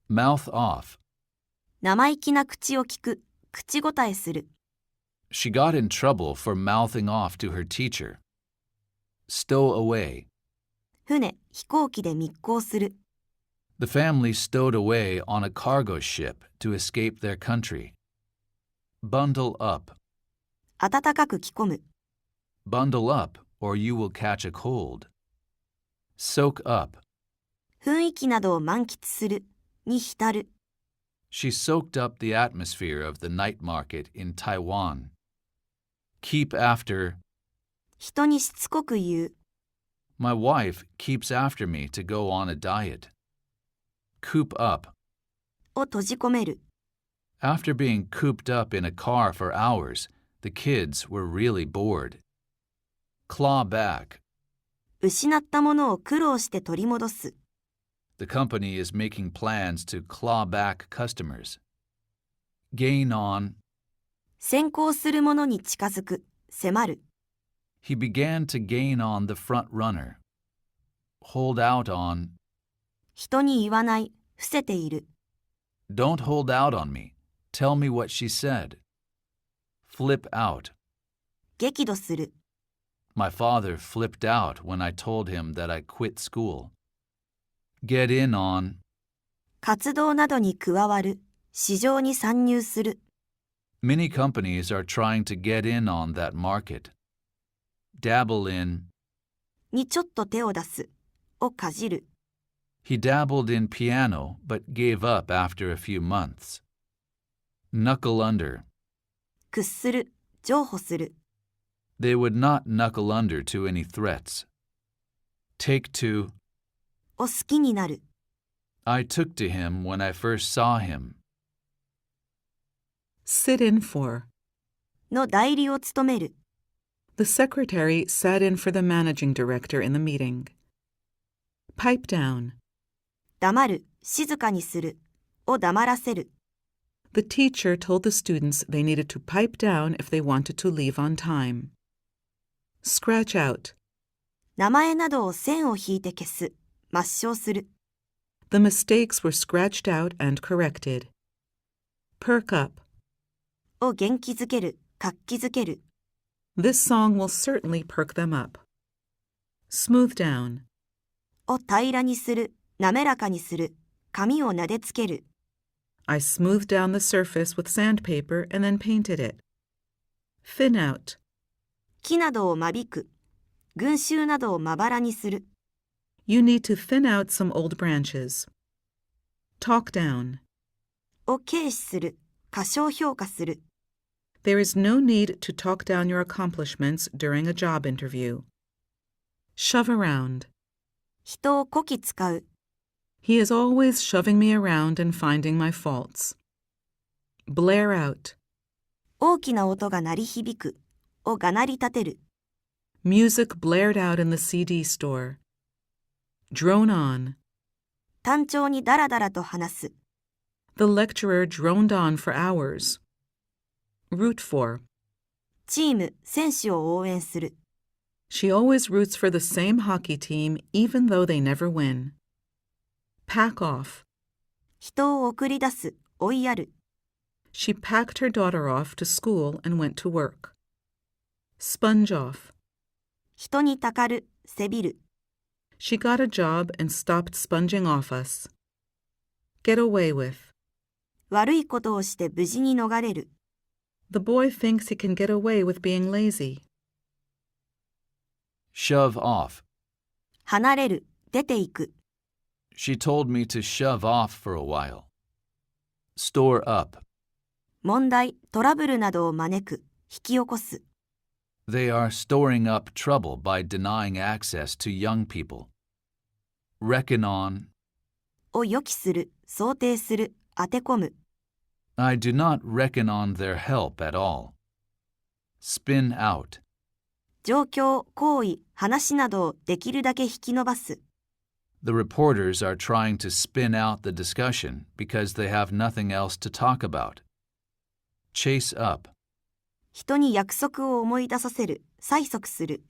Mouth off. 生意気な口を聞く、口答えする。She got in trouble for mouthing off to her teacher. Stow away. 船、飛行機で密航する。The family stowed away on a cargo ship to escape their country. Bundle up. 暖かく着込む。Bundle up, or you will catch a cold. Soak up. 雰囲気などを満喫する。に浸る。She soaked up the atmosphere of the night market in Taiwan. Keep after. 人にしつこく言う。My wife keeps after me to go on a diet. Coop up. を閉じ込める。After being cooped up in a car for hours, the kids were really bored. Claw back. 失ったものを苦労して取り戻す。The company is making plans to claw back customers. Gain on. 先行するものに近づく、迫る。He began to gain on the front runner. Hold out on. 人に言わない、伏せている。Don't hold out on me. Tell me what she said. Flip out. 激怒する。My father flipped out when I told him that I quit school. Get in on. 活動などに加わる、市場に参入する。Many companies are trying to get in on that market. Dabble in. にちょっと手を出す。をかじる。He dabbled in piano but gave up after a few months. Knuckle under. 屈する、譲歩する。They would not knuckle under to any threats. Take to. を好きになる。I took to him when I first saw him. Sit in for. の代理を務める。The secretary sat in for the managing director in the meeting. Pipe down. 黙る、静かにする。を黙らせる。The teacher told the students they needed to pipe down if they wanted to leave on time. Scratch out. 名前などを線を引いて消す。抹消する。The mistakes were scratched out and corrected. Perk up. を元気づける、活気づける。This song will certainly perk them up. Smooth down. を平らにする、滑らかにする。紙をなでつける。I smoothed down the surface with sandpaper and then painted it. Thin out. 木などを間引く。群衆などをまばらにする。You need to thin out some old branches. Talk down. を軽視する。過小評価する。There is no need to talk down your accomplishments during a job interview. Shove around. 人をこき使う。He is always shoving me around and finding my faults. Blare out. 大きな音が鳴り響く。をがなり立てる。Music blared out in the CD store. Drone on. 単調にダラダラと話す。The lecturer droned on for hours. Root for. チーム、選手を応援する。She always roots for the same hockey team even though they never win. Pack off. 人を送り出す、追いやる。She packed her daughter off to school and went to work. Sponge off. 人にたかる、せびる。She got a job and stopped sponging off us. Get away with. 悪いことをして無事に逃れる。The boy thinks he can get away with being lazy. Shove off. 離れる、出ていく。She told me to shove off for a while. Store up. 問題、トラブルなどを招く、引き起こす。They are storing up trouble by denying access to young people. Reckon on. を予期する、想定する、当て込む。I do not reckon on their help at all. Spin out. 状況、行為、話などをできるだけ引き伸ばす。The reporters are trying to spin out the discussion because they have nothing else to talk about. Chase up. 人に約束を思い出させる、催促する。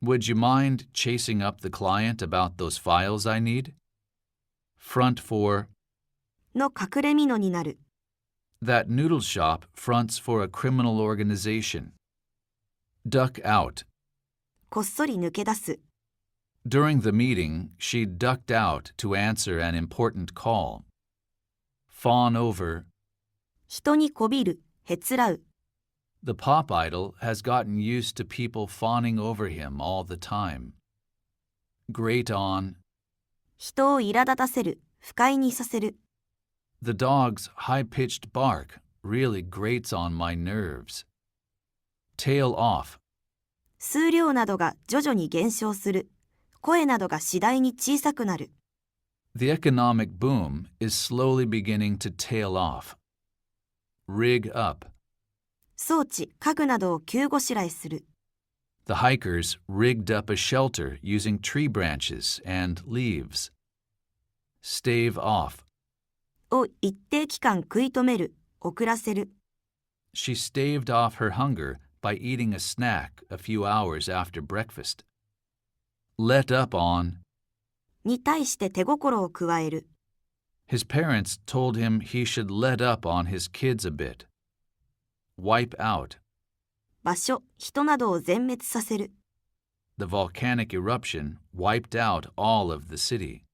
Would you mind chasing up the client about those files I need? Front for. の隠れ蓑になる。 That noodle shop fronts for a criminal organization. Duck out. こっそり抜け出す。 During the meeting, she ducked out to answer an important call. Fawn over. 人にこびる、へつらう。 The pop idol has gotten used to people fawning over him all the time. Grate on. 人を苛立たせる、不快にさせる。 The dog's high-pitched bark really grates on my nerves. Tail off. 数量などが徐々に減少する。声などが次第に小さくなる。 The economic boom is slowly beginning to tail off. Rig up. 装置、家具などを急ごしらえする。 The hikers rigged up a shelter using tree branches and leaves. Stave off. を一定期間食い止める、遅らせる。 She staved off her hunger by eating a snack a few hours after breakfast. Let up on. に対して手心を加える。 His parents told him he should let up on his kids a bit. Wipe out. 場所、人などを全滅させる。 The volcanic eruption wiped out all of the city.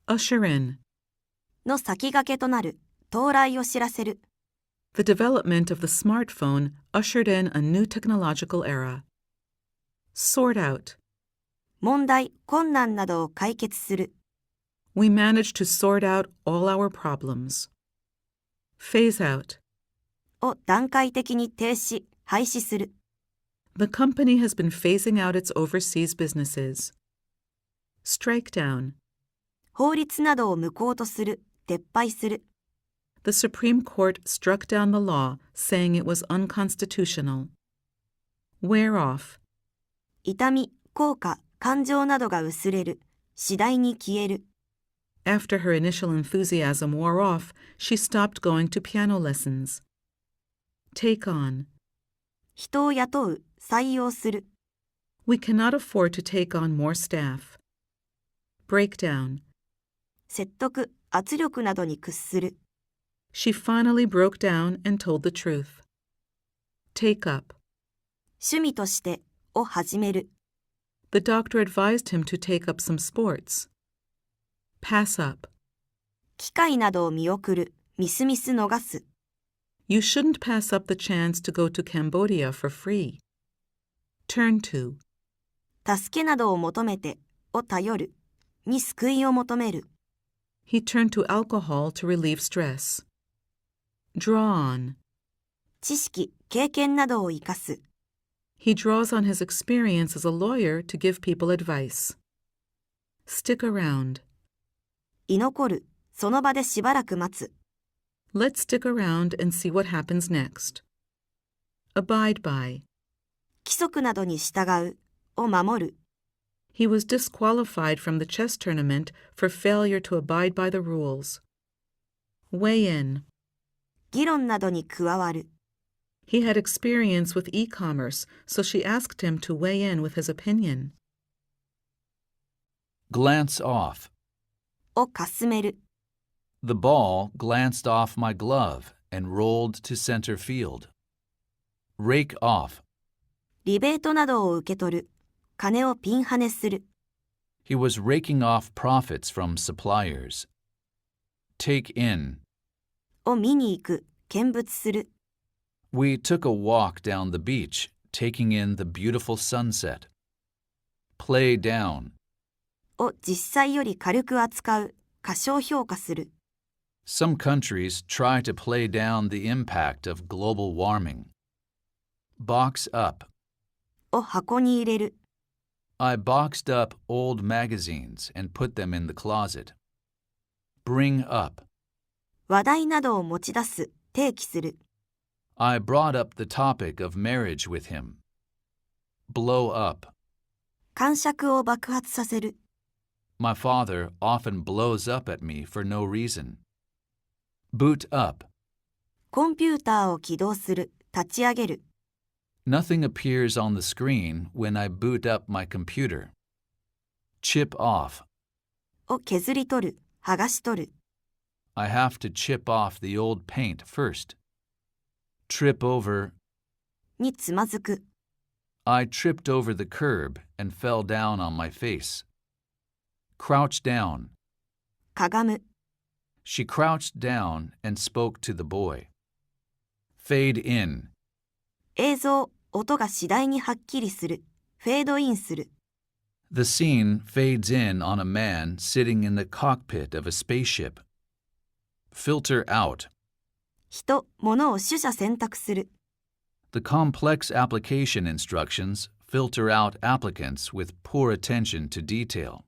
Usher in. の先駆けとなる、到来を知らせる。 The development of the smartphone ushered in a new technological era. Sort out. 問題、困難などを解決する。 We managed to sort out all our problems. Phase out. を段階的に停止、廃止する。 The company has been phasing out its overseas businesses. Strike down. 法律などを無効とする、撤廃する。 The Supreme Court struck down the law, saying it was unconstitutional. Wear off. 痛み、効果、感情などが薄れる。次第に消える。 After her initial enthusiasm wore off, she stopped going to piano lessons. Take on. 人を雇う、採用する。 We cannot afford to take on more staff. Break down. 説得、圧力などに屈する。 She finally broke down and told the truth. Take up. 趣味としてを始める。 The doctor advised him to take up some sports. Pass up. 機会などを見送る、みすみす逃す。 You shouldn't pass up the chance to go to Cambodia for free. Turn to. 助けなどを求めてを頼る。に救いを求める。 He turned to alcohol to relieve stress. Draw on. 知識、経験などを生かす。 He draws on his experience as a lawyer to give people advice. Stick around. 居残る、その場でしばらく待つ。 Let's stick around and see what happens next. Abide by. 規則などに従う、を守る。 He was disqualified from the chess tournament for failure to abide by the rules. Weigh in. 議論などに加わる。 He had experience with e-commerce, so she asked him to weigh in with his opinion. Glance off. をかすめる。 The ball glanced off my glove and rolled to center field. Rake off. リベートなどを受け取る。金をピンハネする。 He was raking off profits from suppliers. Take in. を見に行く、見物する。 We took a walk down the beach, taking in the beautiful sunset. Play down. を実際より軽く扱う、過小評価する。 Some countries try to play down the impact of global warming. Box up. を箱に入れる。 I boxed up old magazines and put them in the closet. Bring up. 話題などを持ち出す、提起する。 I brought up the topic of marriage with him. Blow up. 癇癪を爆発させる。 My father often blows up at me for no reason. Boot up. コンピューターを起動する、立ち上げる。 Nothing appears on the screen when I boot up my computer. Chip off. を削り取る、剥がし取る。I have to chip off the old paint first. Trip over. につまずく。 I tripped over the curb and fell down on my face. Crouch down. かがむ。 She crouched down and spoke to the boy. Fade in. 映像、音が次第にはっきりする。フェードインする。 The scene fades in on a man sitting in the cockpit of a spaceship. Filter out. 人、物を取捨選択する。 The complex application instructions filter out applicants with poor attention to detail.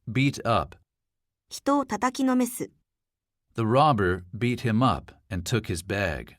Beat up. 人を叩きのめす。 The robber beat him up and took his bag.